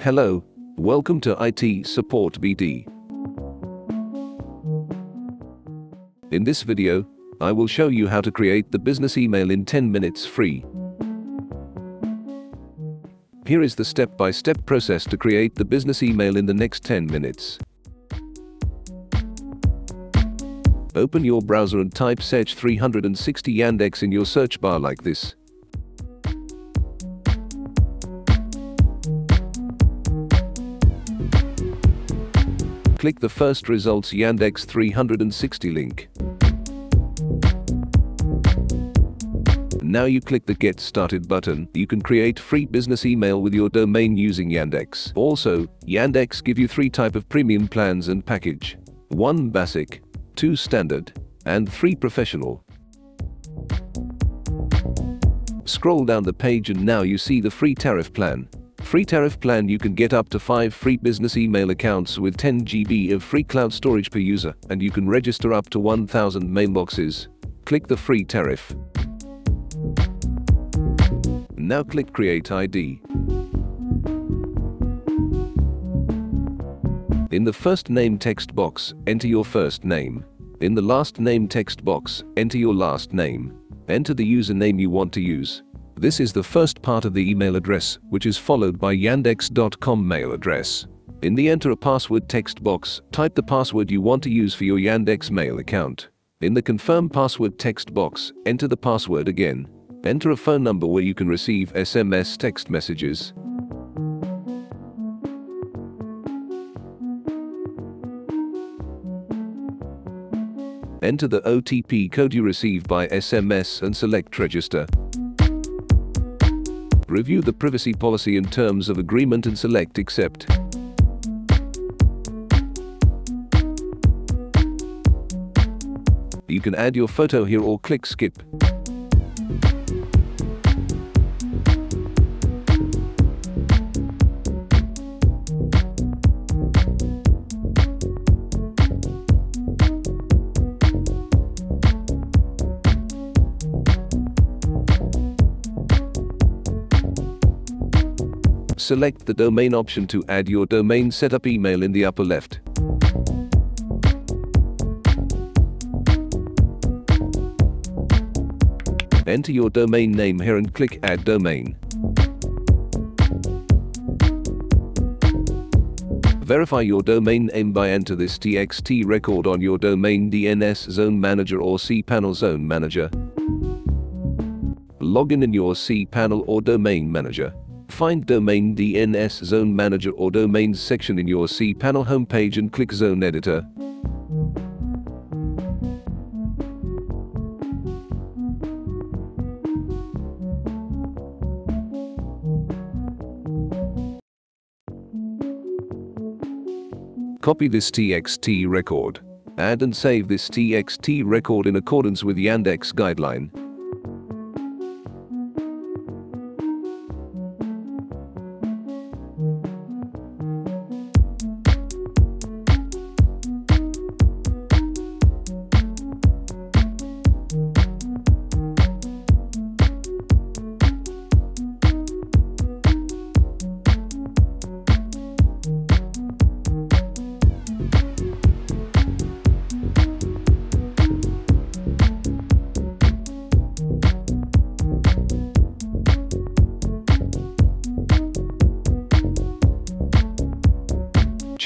Hello, welcome to IT Support BD. In this video, I will show you how to create the business email in 10 minutes free. Here is the step-by-step process to create the business email in the next 10 minutes. Open your browser and type search 360 Yandex in your search bar like this. Click the first results Yandex 360 link. Now you click the Get Started button. You can create free business email with your domain using Yandex. Also, Yandex give you 3 type of premium plans and package. 1 basic, 2 standard, and 3 professional. Scroll down the page and now you see the free tariff plan. Free tariff plan you can get up to 5 free business email accounts with 10 GB of free cloud storage per user, and you can register up to 1,000 mailboxes. Click the free tariff. Now click Create ID. In the first name text box, enter your first name. In the last name text box, enter your last name. Enter the username you want to use. This is the first part of the email address, which is followed by yandex.com mail address. In the Enter a Password text box, type the password you want to use for your Yandex mail account. In the Confirm Password text box, enter the password again. Enter a phone number where you can receive SMS text messages. Enter the OTP code you received by SMS and select Register. Review the privacy policy and terms of agreement and select Accept. You can add your photo here or click Skip. Select the domain option to add your domain setup email in the upper left. Enter your domain name here and click Add Domain. Verify your domain name by enter this TXT record on your domain DNS Zone Manager or cPanel Zone Manager. Login in your cPanel or Domain Manager. Find Domain DNS Zone Manager or Domains section in your cPanel homepage and click Zone Editor. Copy this TXT record. Add and save this TXT record in accordance with Yandex guideline.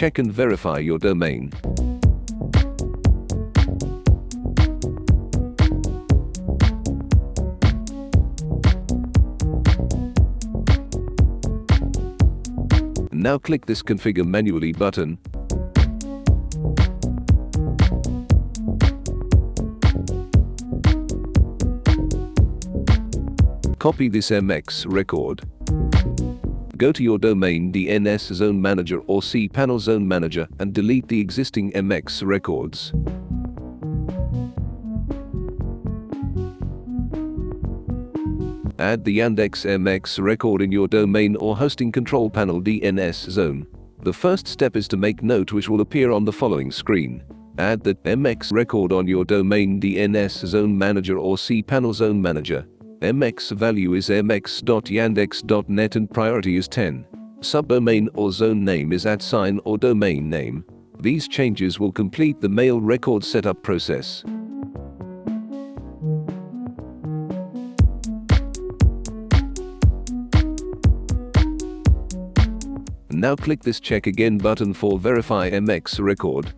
Check and verify your domain. Now click this Configure Manually button. Copy this MX record. Go to your domain DNS Zone Manager or cPanel Zone Manager and delete the existing MX records. Add the Yandex MX record in your domain or hosting control panel DNS zone. The first step is to make note which will appear on the following screen. Add the MX record on your domain DNS Zone Manager or cPanel Zone Manager. MX value is mx.yandex.net and priority is 10. subdomain or zone name is @ or domain name. These changes will complete the mail record setup process. Now click this Check Again button for Verify MX record.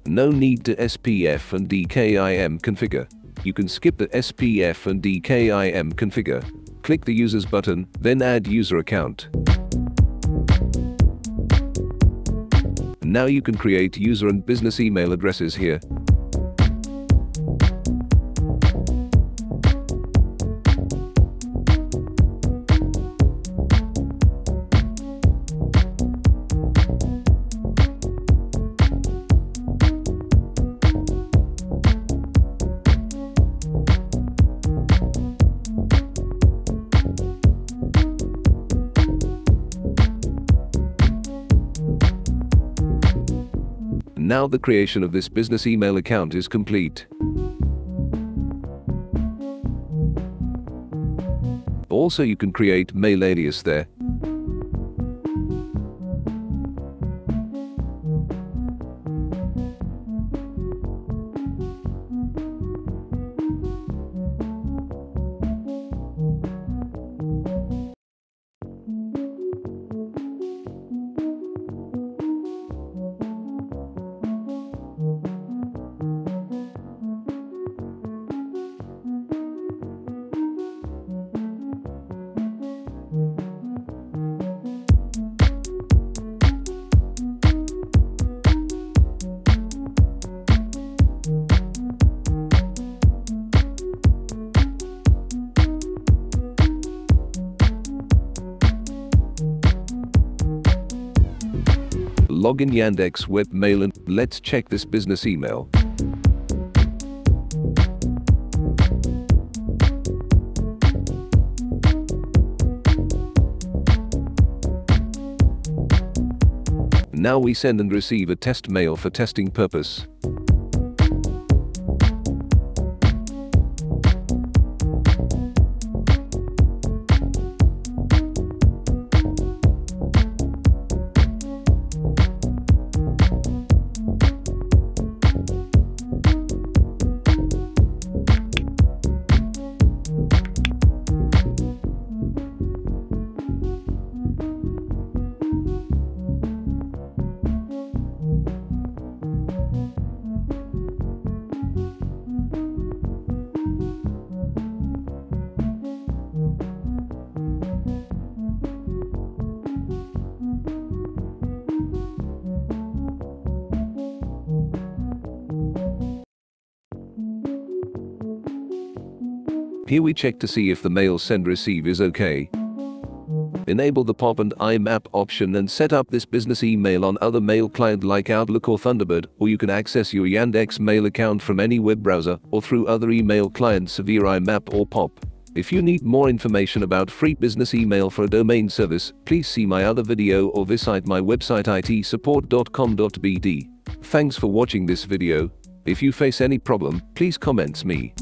No need to SPF and DKIM configure. You can skip the SPF and DKIM configure. Click the Users button, then Add User Account. Now you can create user and business email addresses here. Now the creation of this business email account is complete. Also, you can create mail alias there. Log in Yandex webmail and let's check this business email. Now we send and receive a test mail for testing purpose. Here we check to see if the mail send receive is okay. Enable the pop and IMAP option and set up this business email on other mail client like Outlook or Thunderbird, or you can access your Yandex mail account from any web browser or through other email clients via IMAP or POP. If you need more information about free business email for a domain service, please see my other video or visit my website itsupport.com.bd. Thanks for watching this video. If you face any problem, please comments me.